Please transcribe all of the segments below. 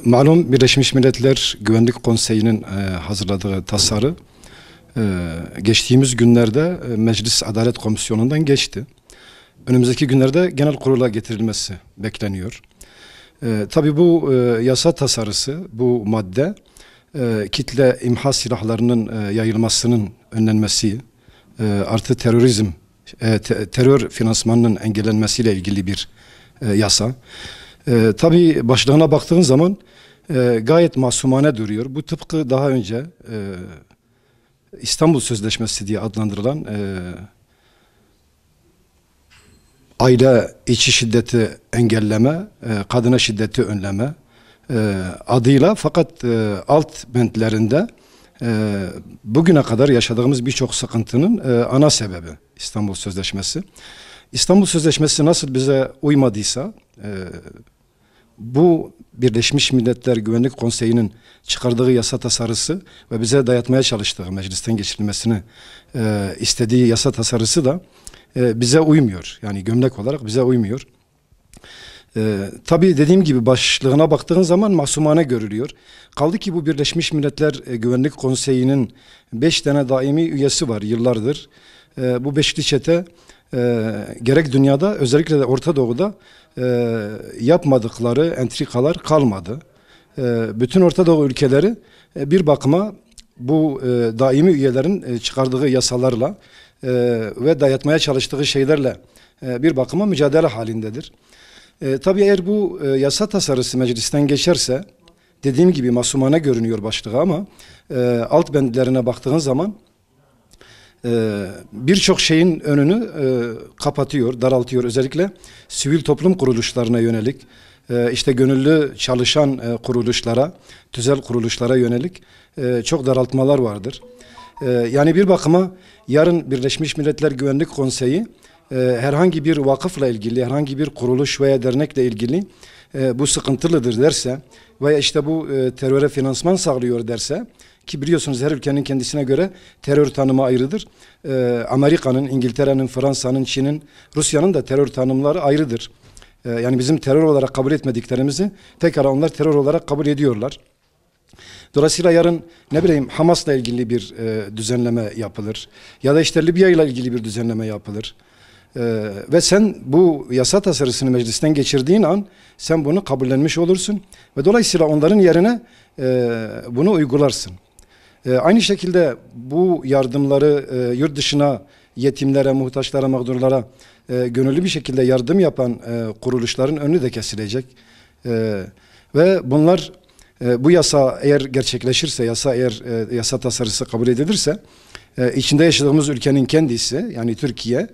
Malum Birleşmiş Milletler Güvenlik Konseyi'nin hazırladığı tasarı geçtiğimiz günlerde Meclis Adalet Komisyonu'ndan geçti. Önümüzdeki günlerde genel kurula getirilmesi bekleniyor. Tabii bu yasa tasarısı, bu madde kitle imha silahlarının yayılmasının önlenmesi, artı terör finansmanının engellenmesiyle ilgili bir yasa. Tabii başlığına baktığın zaman gayet masumane duruyor. Bu tıpkı daha önce İstanbul Sözleşmesi diye adlandırılan aile içi şiddeti engelleme, kadına şiddeti önleme adıyla, fakat alt bentlerinde bugüne kadar yaşadığımız birçok sıkıntının ana sebebi İstanbul Sözleşmesi. İstanbul Sözleşmesi nasıl bize uymadıysa, bu Birleşmiş Milletler Güvenlik Konseyi'nin çıkardığı yasa tasarısı ve bize dayatmaya çalıştığı, meclisten geçirilmesini istediği yasa tasarısı da bize uymuyor. Yani gömlek olarak bize uymuyor. Tabii dediğim gibi başlığına baktığın zaman masumane görülüyor. Kaldı ki bu Birleşmiş Milletler Güvenlik Konseyi'nin 5 tane daimi üyesi var yıllardır. Bu beşli çete gerek dünyada, özellikle de Orta Doğu'da yapmadıkları entrikalar kalmadı. Bütün Orta Doğu ülkeleri bir bakıma bu daimi üyelerin çıkardığı yasalarla ve dayatmaya çalıştığı şeylerle bir bakıma mücadele halindedir. Tabii eğer bu yasa tasarısı meclisten geçerse, dediğim gibi masumane görünüyor başlığı ama alt bendlerine baktığın zaman birçok şeyin önünü kapatıyor, daraltıyor. Özellikle sivil toplum kuruluşlarına yönelik, işte gönüllü çalışan kuruluşlara, tüzel kuruluşlara yönelik çok daraltmalar vardır. Yani bir bakıma yarın Birleşmiş Milletler Güvenlik Konseyi herhangi bir vakıfla ilgili, herhangi bir kuruluş veya dernekle ilgili bu sıkıntılıdır derse veya işte bu teröre finansman sağlıyor derse, ki biliyorsunuz her ülkenin kendisine göre terör tanımı ayrıdır. Amerika'nın, İngiltere'nin, Fransa'nın, Çin'in, Rusya'nın da terör tanımları ayrıdır. Yani bizim terör olarak kabul etmediklerimizi pekala onlar terör olarak kabul ediyorlar. Dolayısıyla yarın ne bileyim Hamas'la ilgili bir düzenleme yapılır ya da işte Libya ile ilgili bir düzenleme yapılır. Ve sen bu yasa tasarısını meclisten geçirdiğin an sen bunu kabullenmiş olursun ve dolayısıyla onların yerine bunu uygularsın. Aynı şekilde bu yardımları yurt dışına yetimlere, muhtaçlara, mağdurlara gönüllü bir şekilde yardım yapan kuruluşların önü de kesilecek. Ve bunlar bu yasa eğer gerçekleşirse, yasa tasarısı kabul edilirse, içinde yaşadığımız ülkenin kendisi, yani Türkiye,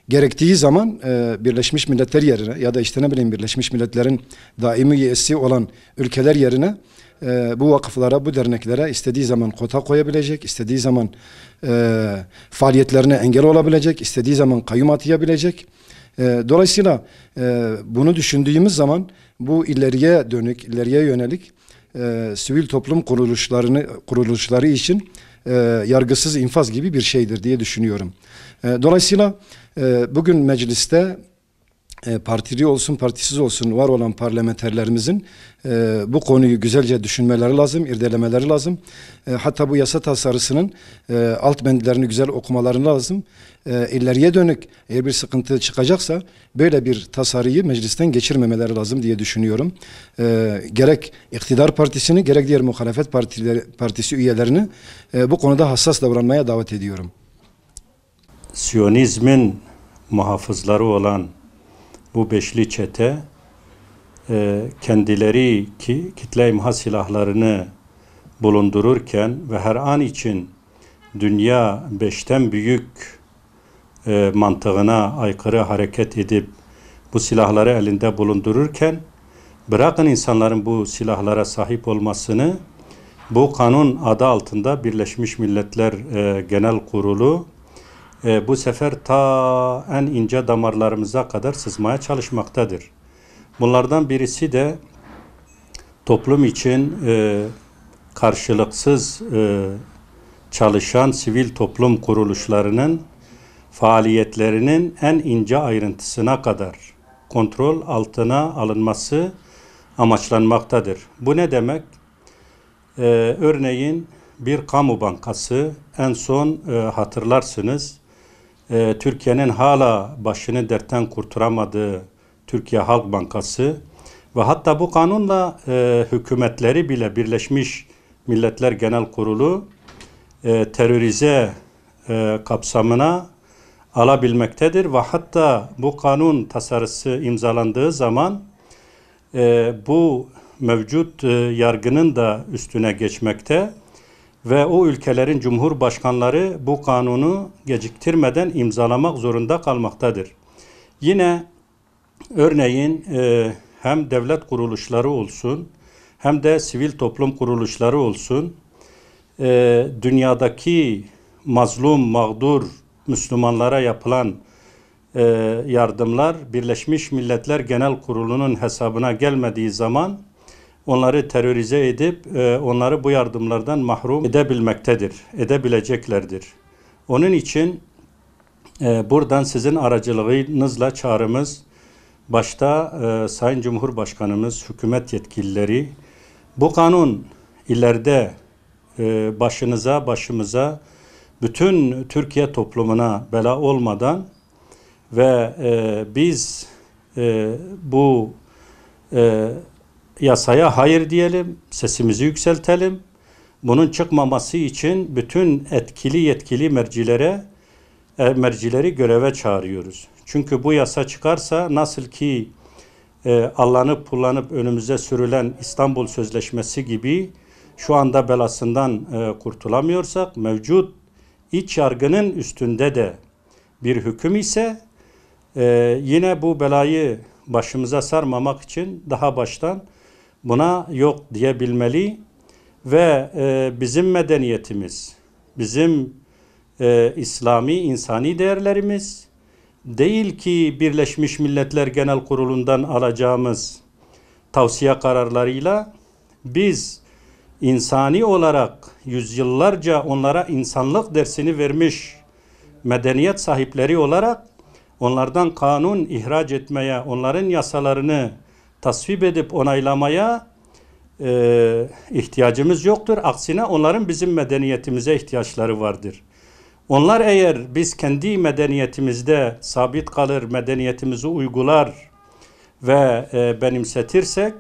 gerektiği zaman Birleşmiş Milletler yerine ya da işte ne bileyim Birleşmiş Milletler'in daimi üyesi olan ülkeler yerine bu vakıflara, bu derneklere istediği zaman kota koyabilecek, istediği zaman faaliyetlerine engel olabilecek, istediği zaman kayyum atayabilecek. Dolayısıyla bunu düşündüğümüz zaman bu ileriye dönük, ileriye yönelik sivil toplum kuruluşları için yargısız infaz gibi bir şeydir diye düşünüyorum. Dolayısıyla bugün mecliste partili olsun, partisiz olsun var olan parlamenterlerimizin bu konuyu güzelce düşünmeleri lazım, irdelemeleri lazım. Hatta bu yasa tasarısının alt bendlerini güzel okumaları lazım. İleriye dönük eğer bir sıkıntı çıkacaksa böyle bir tasarıyı meclisten geçirmemeleri lazım diye düşünüyorum. Gerek iktidar partisini gerek diğer muhalefet partisi üyelerini bu konuda hassas davranmaya davet ediyorum. Siyonizmin muhafızları olan bu beşli çete kendileri kitle imha silahlarını bulundururken ve her an için dünya beşten büyük mantığına aykırı hareket edip bu silahları elinde bulundururken, bırakın insanların bu silahlara sahip olmasını, bu kanun adı altında Birleşmiş Milletler Genel Kurulu bu sefer ta en ince damarlarımıza kadar sızmaya çalışmaktadır. Bunlardan birisi de toplum için karşılıksız çalışan sivil toplum kuruluşlarının faaliyetlerinin en ince ayrıntısına kadar kontrol altına alınması, amaçlanmaktadır. Bu ne demek? Örneğin bir kamu bankası, en son hatırlarsınız, Türkiye'nin hala başını dertten kurtaramadığı Türkiye Halk Bankası ve hatta bu kanunla hükümetleri bile Birleşmiş Milletler Genel Kurulu terörize kapsamına alabilmektedir ve hatta bu kanun tasarısı imzalandığı zaman bu mevcut yargının da üstüne geçmekte ve o ülkelerin cumhurbaşkanları bu kanunu geciktirmeden imzalamak zorunda kalmaktadır. Yine örneğin hem devlet kuruluşları olsun hem de sivil toplum kuruluşları olsun dünyadaki mazlum, mağdur Müslümanlara yapılan yardımlar Birleşmiş Milletler Genel Kurulu'nun hesabına gelmediği zaman onları terörize edip onları bu yardımlardan mahrum edebileceklerdir. Onun için buradan sizin aracılığınızla çağrımız, başta Sayın Cumhurbaşkanımız, hükümet yetkilileri, bu kanun ileride başımıza, bütün Türkiye toplumuna bela olmadan ve biz bu yasaya hayır diyelim, sesimizi yükseltelim. Bunun çıkmaması için bütün yetkili mercileri göreve çağırıyoruz. Çünkü bu yasa çıkarsa nasıl ki allanıp pullanıp önümüze sürülen İstanbul Sözleşmesi gibi şu anda belasından kurtulamıyorsak, mevcut iç yargının üstünde de bir hüküm ise yine bu belayı başımıza sarmamak için daha baştan buna yok diyebilmeli ve bizim medeniyetimiz, bizim İslami, insani değerlerimiz değil ki Birleşmiş Milletler Genel Kurulu'ndan alacağımız tavsiye kararlarıyla biz insani olarak yüzyıllarca onlara insanlık dersini vermiş medeniyet sahipleri olarak onlardan kanun ihraç etmeye, onların yasalarını tasvip edip onaylamaya ihtiyacımız yoktur. Aksine onların bizim medeniyetimize ihtiyaçları vardır. Onlar eğer biz kendi medeniyetimizde sabit kalır, medeniyetimizi uygular ve benimsetirsek,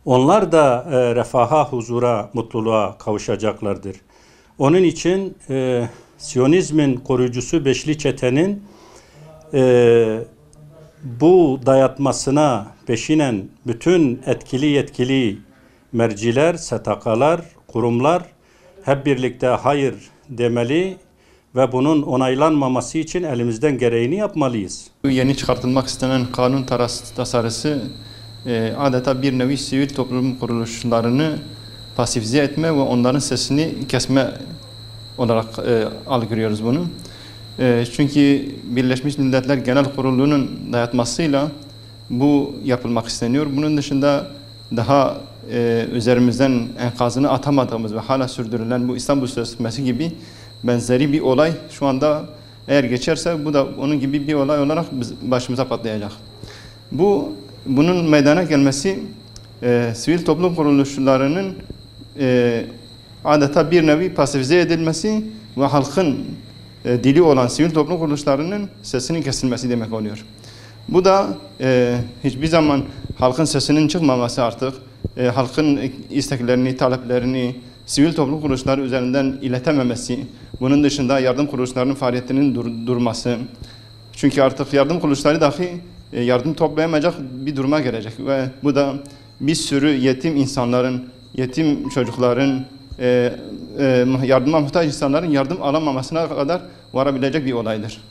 onlar da refaha, huzura, mutluluğa kavuşacaklardır. Onun için Siyonizmin koruyucusu Beşli Çete'nin bu dayatmasına peşinen bütün yetkili merciler, STK'lar, kurumlar hep birlikte hayır demeli ve bunun onaylanmaması için elimizden gereğini yapmalıyız. Yeni çıkartılmak istenen kanun tasarısı adeta bir nevi sivil toplum kuruluşlarını pasifize etme ve onların sesini kesme olarak algılıyoruz bunu. Çünkü Birleşmiş Milletler Genel Kurulu'nun dayatmasıyla bu yapılmak isteniyor. Bunun dışında daha üzerimizden enkazını atamadığımız ve hala sürdürülen bu İstanbul Sözleşmesi gibi benzeri bir olay şu anda eğer geçerse bu da onun gibi bir olay olarak başımıza patlayacak. Bunun meydana gelmesi sivil toplum kuruluşlarının adeta bir nevi pasifize edilmesi ve halkın dili olan sivil toplum kuruluşlarının sesinin kesilmesi demek oluyor. Bu da hiçbir zaman halkın sesinin çıkmaması artık, halkın isteklerini, taleplerini sivil toplum kuruluşları üzerinden iletememesi, bunun dışında yardım kuruluşlarının faaliyetinin durması. Çünkü artık yardım kuruluşları dahi yardım toplayamayacak bir duruma gelecek ve bu da bir sürü yetim insanların, yetim çocukların, yardıma muhtaç insanların yardım alamamasına kadar varabilecek bir olaydır.